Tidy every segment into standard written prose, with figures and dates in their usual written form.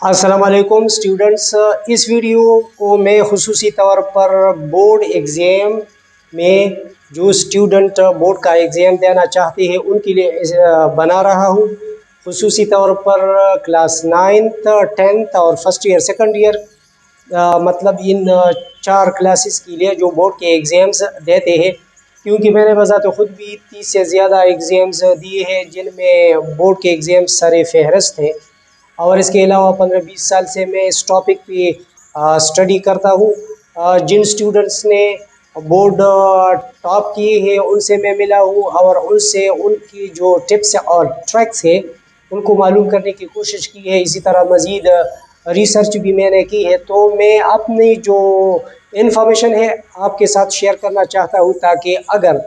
अस्सलाम वालेकुम स्टूडेंट्स। इस वीडियो को मैं खुसूसी तौर पर बोर्ड एग्ज़ाम में जो स्टूडेंट बोर्ड का एग्ज़ाम देना चाहते हैं उनके लिए बना रहा हूँ। खुसूसी तौर पर क्लास 9th 10th और फर्स्ट ईयर सेकंड ईयर मतलब इन चार क्लासेस के लिए जो बोर्ड के एग्ज़ाम्स देते हैं, क्योंकि मैंने बज़ात ख़ुद भी 30 से ज़्यादा एग्ज़ाम्स दिए हैं जिनमें बोर्ड के एग्ज़ाम्स सर फहरस्त हैं। और इसके अलावा 15-20 साल से मैं इस टॉपिक पे स्टडी करता हूँ। जिन स्टूडेंट्स ने बोर्ड टॉप किए हैं उनसे मैं मिला हूँ और उनसे उनकी जो टिप्स और ट्रिक्स है उनको मालूम करने की कोशिश की है। इसी तरह मज़ीद रिसर्च भी मैंने की है, तो मैं अपनी जो इन्फॉर्मेशन है आपके साथ शेयर करना चाहता हूँ, ताकि अगर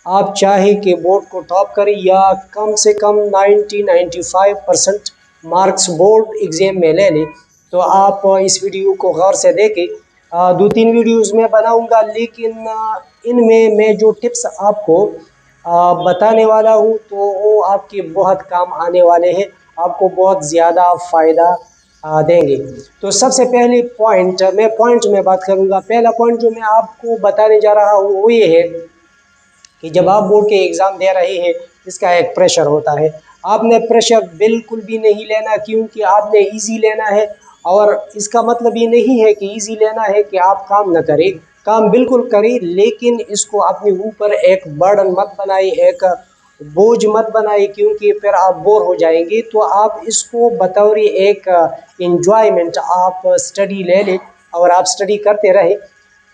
आप चाहें कि बोर्ड को टॉप करें या कम से कम 90-95% मार्क्स बोर्ड एग्ज़ाम में ले लें, तो आप इस वीडियो को गौर से देखें। 2-3 वीडियोज़ में बनाऊंगा, लेकिन इनमें मैं जो टिप्स आपको बताने वाला हूँ तो वो आपके बहुत काम आने वाले हैं, आपको बहुत ज़्यादा फ़ायदा देंगे। तो सबसे पहले पॉइंट में बात करूँगा। पहला पॉइंट जो मैं आपको बताने जा रहा हूँ वो ये है कि जब आप बोर्ड के एग्ज़ाम दे रहे हैं इसका एक प्रेशर होता है। आपने प्रेशर बिल्कुल भी नहीं लेना, क्योंकि आपने इजी लेना है। और इसका मतलब ये नहीं है कि इजी लेना है कि आप काम न करें, काम बिल्कुल करें, लेकिन इसको अपने ऊपर एक बर्डन मत बनाए, एक बोझ मत बनाए, क्योंकि फिर आप बोर हो जाएंगे। तो आप इसको बतौर एक एंजॉयमेंट आप स्टडी ले लें और आप स्टडी करते रहे।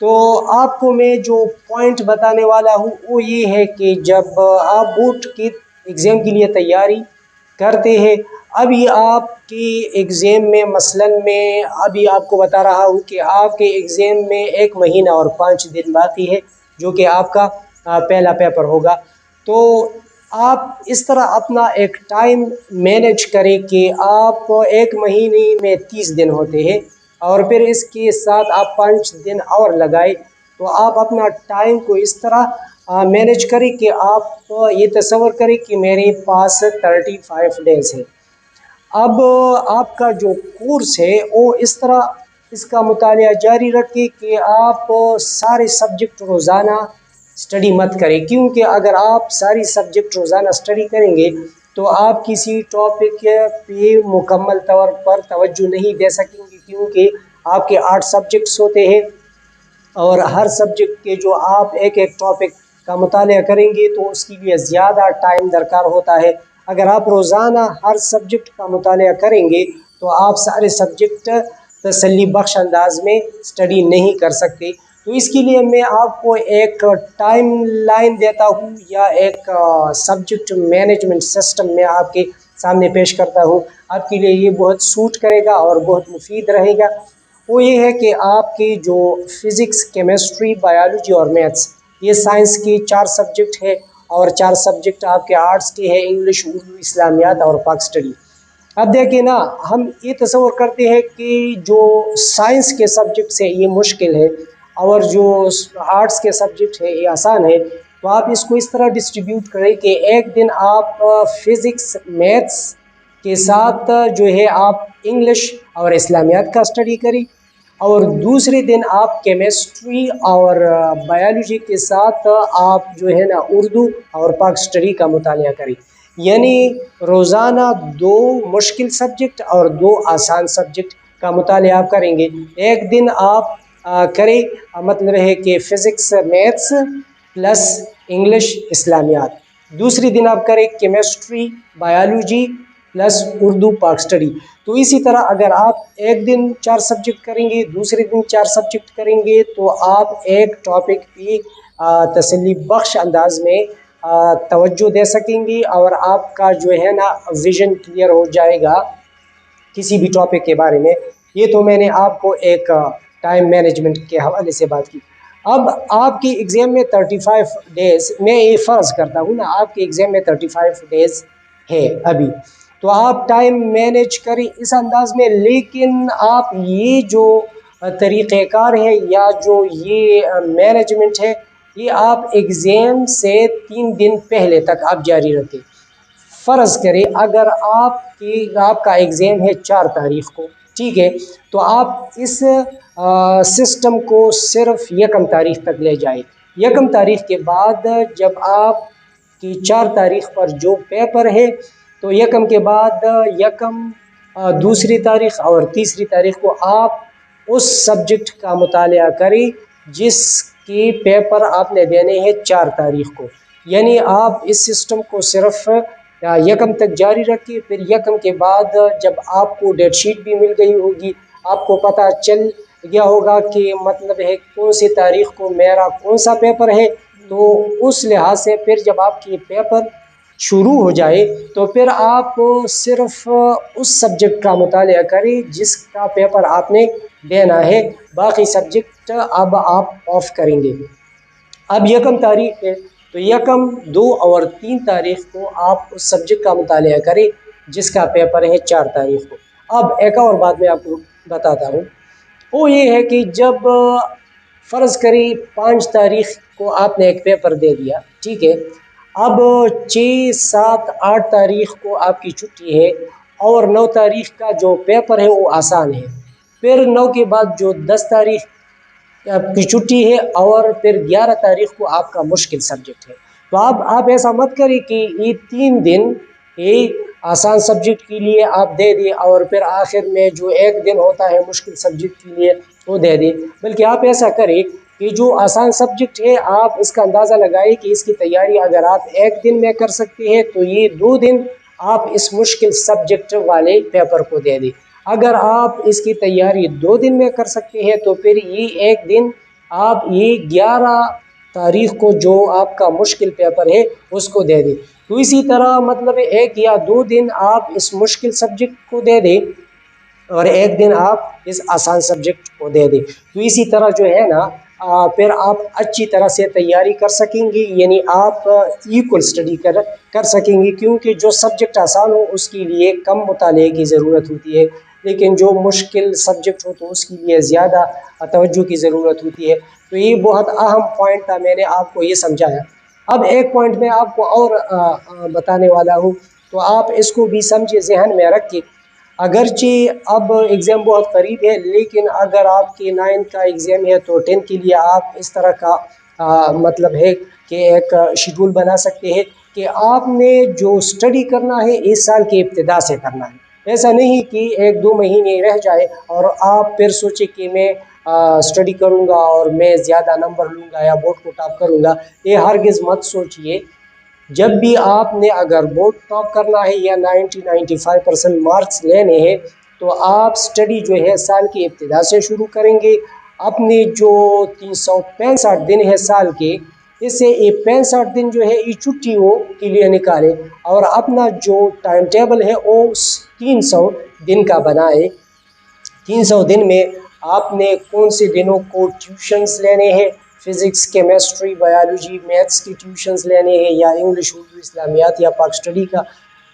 तो आपको मैं जो पॉइंट बताने वाला हूँ वो ये है कि जब आप बोर्ड के एग्ज़ाम के लिए तैयारी करते हैं, अभी आपके एग्ज़ाम में मसलन मैं अभी आपको बता रहा हूँ कि आपके एग्ज़ाम में 1 महीना और 5 दिन बाकी है, जो कि आपका पहला पेपर होगा। तो आप इस तरह अपना एक टाइम मैनेज करें कि आप 1 महीने में 30 दिन होते हैं और फिर इसके साथ आप 5 दिन और लगाए, तो आप अपना टाइम को इस तरह मैनेज करें कि आप ये तसव्वुर करें कि मेरे पास 35 डेज़ है। अब आपका जो कोर्स है वो इस तरह इसका मुतालिया जारी रखें कि आप सारे सब्जेक्ट रोज़ाना स्टडी मत करें, क्योंकि अगर आप सारी सब्जेक्ट रोज़ाना स्टडी करेंगे तो आप किसी टॉपिक पे मुकम्मल तौर पर तवज्जो नहीं दे सकेंगे, क्योंकि आपके 8 सब्जेक्ट्स होते हैं और हर सब्जेक्ट के जो आप एक एक टॉपिक का मुतालिया करेंगे तो उसके लिए ज़्यादा टाइम दरकार होता है। अगर आप रोज़ाना हर सब्जेक्ट का मुतालिया करेंगे तो आप सारे सब्जेक्ट तसल्ली बख्श अंदाज में स्टडी नहीं कर सकते। तो इसके लिए मैं आपको एक टाइम लाइन देता हूँ या एक सब्जेक्ट मैनेजमेंट सिस्टम में आपके सामने पेश करता हूँ। आपके लिए ये बहुत सूट करेगा और बहुत मुफीद रहेगा। वो ये है कि आपकी जो फिज़िक्स, केमिस्ट्री, बायोलॉजी और मैथ्स, ये साइंस की 4 सब्जेक्ट है और 4 सब्जेक्ट आपके आर्ट्स के हैं, इंग्लिश, उर्दू, इस्लामियात और पाक स्टडी। अब देखिए ना, हम ये तसव्वुर करते हैं कि जो साइंस के सब्जेक्ट है ये मुश्किल है और जो आर्ट्स के सब्जेक्ट है ये आसान है। तो आप इसको इस तरह डिस्ट्रीब्यूट करें कि एक दिन आप फिज़िक्स, मैथ्स के साथ जो है आप इंग्लिश और इस्लामियात का स्टडी करें, और दूसरे दिन आप केमिस्ट्री और बायोलॉजी के साथ आप जो है ना उर्दू और पाक स्टडी का मुतालिया करें। यानी रोज़ाना 2 मुश्किल सब्जेक्ट और 2 आसान सब्जेक्ट का मुतालिया आप करेंगे। एक दिन आप करें, मतलब है कि फ़िज़िक्स, मैथ्स प्लस इंग्लिश, इस्लामियात। दूसरी दिन आप करें केमिस्ट्री, बायोलॉजी प्लस उर्दू, पाक स्टडी। तो इसी तरह अगर आप एक दिन 4 सब्जेक्ट करेंगे, दूसरे दिन 4 सब्जेक्ट करेंगे, तो आप एक टॉपिक पे तसल्ली बख्श अंदाज में तवज्जो दे सकेंगे और आपका जो है ना विज़न क्लियर हो जाएगा किसी भी टॉपिक के बारे में। ये तो मैंने आपको एक टाइम मैनेजमेंट के हवाले से बात की। अब आपके एग्ज़ाम में 35 डेज़, मैं ये फ़र्ज़ करता हूँ ना आपके एग्ज़ाम में 35 डेज़ है अभी, तो आप टाइम मैनेज करें इस अंदाज में। लेकिन आप ये जो तरीक़ेकार है या जो ये मैनेजमेंट है, ये आप एग्ज़ाम से 3 दिन पहले तक आप जारी रखें। فرض کرے اگر آپ کا ایگزام ہے 4 تاریخ کو، ٹھیک ہے، تو آپ اس سسٹم کو صرف 1 تاریخ تک لے جائیں۔ 1 تاریخ کے بعد جب آپ کی 4 تاریخ پر جو پیپر ہے تو 1 کے بعد 2 تاریخ اور 3 تاریخ کو آپ اس سبجیکٹ کا مطالعہ کریں جس کے پیپر آپ نے دینے ہیں 4 تاریخ کو۔ یعنی آپ اس سسٹم کو صرف 1 تک جاری رکھیے، پھر 1 کے بعد جب آپ کو ڈیٹ شیٹ بھی مل گئی ہوگی، آپ کو پتہ چل گیا ہوگا کہ مطلب ہے کون سی تاریخ کو میرا کون سا پیپر ہے، تو اس لحاظ سے پھر جب آپ کی پیپر شروع ہو جائے تو پھر آپ صرف اس سبجیکٹ کا مطالعہ کریں جس کا پیپر آپ نے دینا ہے، باقی سبجیکٹ اب آپ آف کریں گے۔ اب 1 تاریخ ہے تو 1، 2 اور 3 تاریخ کو آپ اس سبجیکٹ کا مطالعہ کریں جس کا پیپر ہے 4 تاریخ کو۔ اب ایک اور بات میں آپ کو بتاتا ہوں، وہ یہ ہے کہ جب فرض کریں 5 تاریخ کو آپ نے ایک پیپر دے دیا، ٹھیک ہے، اب 6، 7، 8 تاریخ کو آپ کی چھٹی ہے اور 9 تاریخ کا جو پیپر ہے وہ آسان ہے، پھر 9 کے بعد جو 10 تاریخ آپ کی چھٹی ہے اور پھر 11 تاریخ کو آپ کا مشکل سبجیکٹ ہے۔ تو آپ ایسا مت کریں کہ یہ 3 دن یہ آسان سبجیکٹ کے لیے آپ دے دیں اور پھر آخر میں جو 1 دن ہوتا ہے مشکل سبجیکٹ کے لیے وہ دے دیں، بلکہ آپ ایسا کریں کہ جو آسان سبجیکٹ ہے آپ اس کا اندازہ لگائیں کہ اس کی تیاری اگر آپ 1 دن میں کر سکتے ہیں تو یہ 2 دن آپ اس مشکل سبجیکٹ والے پیپر کو دے دیں۔ اگر آپ اس کی تیاری 2 دن میں کر سکتے ہیں تو پھر یہ 1 دن آپ یہ 11 تاریخ کو جو آپ کا مشکل پیپر ہے اس کو دے دیں۔ تو اسی طرح مطلب 1 یا 2 دن آپ اس مشکل سبجیکٹ کو دے دیں اور 1 دن آپ اس آسان سبجیکٹ کو دے دیں، تو اسی طرح جو ہے نا پھر آپ اچھی طرح سے تیاری کر سکیں گے، یعنی آپ ایکول اسٹڈی کر سکیں گے، کیونکہ جو سبجیکٹ آسان ہو اس کے لیے کم مطالعے کی ضرورت ہوتی ہے، لیکن جو مشکل سبجیکٹ ہو تو اس کے لیے زیادہ توجہ کی ضرورت ہوتی ہے۔ تو یہ بہت اہم پوائنٹ تھا، میں نے آپ کو یہ سمجھایا۔ اب ایک پوائنٹ میں آپ کو اور بتانے والا ہوں، تو آپ اس کو بھی سمجھے، ذہن میں رکھیں، اگرچہ اب ایگزام بہت قریب ہے لیکن اگر آپ کے 9 کا ایگزام ہے تو 10 کے لیے آپ اس طرح کا مطلب ہے کہ ایک شیڈول بنا سکتے ہیں کہ آپ نے جو اسٹڈی کرنا ہے اس سال کی ابتدا سے کرنا ہے۔ ایسا نہیں کہ 1-2 مہینے رہ جائے اور آپ پھر سوچیں کہ میں اسٹڈی کروں گا اور میں زیادہ نمبر لوں گا یا بورڈ کو ٹاپ کروں گا، یہ ہرگز مت سوچئے۔ جب بھی آپ نے اگر بورڈ ٹاپ کرنا ہے یا 90-95% مارکس لینے ہیں تو آپ اسٹڈی جو ہے سال کی ابتدا سے شروع کریں گے۔ اپنے جو 365 دن ہے سال کے، اس سے یہ 65 دن جو ہے یہ چھٹیوں کے لیے نکالے اور اپنا جو ٹائم ٹیبل ہے وہ 300 دن کا بنائے۔ 300 دن میں آپ نے کون سے دنوں کو ٹیوشنز لینے ہیں، فزکس، کیمسٹری، بایولوجی، میتھس کی ٹیوشنز لینے ہیں یا انگلش، اردو، اسلامیات یا پاک اسٹڈی کا،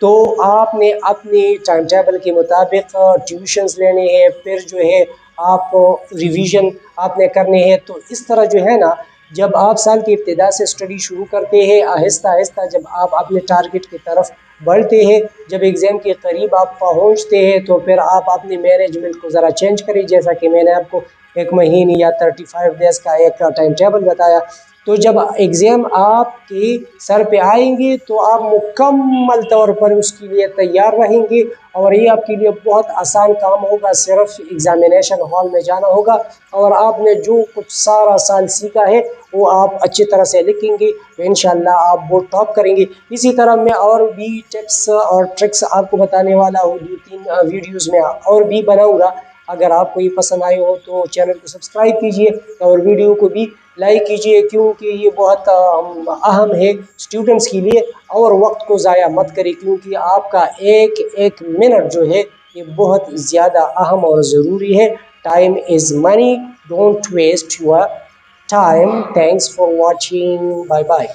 تو آپ نے اپنے ٹائم ٹیبل کے مطابق ٹیوشنز لینے ہیں، پھر جو ہے آپ ریویژن آپ نے کرنے ہیں۔ تو اس طرح جو ہے نا جب آپ سال کی ابتدا سے اسٹڈی شروع کرتے ہیں، آہستہ آہستہ جب آپ اپنے ٹارگٹ کی طرف بڑھتے ہیں، جب ایگزام کے قریب آپ پہنچتے ہیں تو پھر آپ اپنی مینجمنٹ کو ذرا چینج کریں، جیسا کہ میں نے آپ کو 1 مہینے یا 35 ڈیز کا ایک ٹائم ٹیبل بتایا۔ تو جب ایگزام آپ کے سر پہ آئیں گے تو آپ مکمل طور پر اس کے لیے تیار رہیں گے اور یہ آپ کے لیے بہت آسان کام ہوگا، صرف ایگزامینیشن ہال میں جانا ہوگا اور آپ نے جو کچھ سارا سال سیکھا ہے وہ آپ اچھی طرح سے لکھیں گے تو انشاءاللہ آپ بورڈ ٹاپ کریں گے۔ اسی طرح میں اور بھی ٹپس اور ٹرکس آپ کو بتانے والا ہوں، 2-3 ویڈیوز میں اور بھی بناؤں گا۔ اگر آپ کو یہ پسند آئے ہو تو چینل کو سبسکرائب کیجئے اور ویڈیو کو بھی لائک کیجئے، کیونکہ یہ بہت اہم ہے اسٹوڈنٹس کے لیے، اور وقت کو ضائع مت کریں کیونکہ آپ کا ایک منٹ جو ہے یہ بہت زیادہ اہم اور ضروری ہے۔ Time is money, don't waste your time. Thanks for watching, bye bye.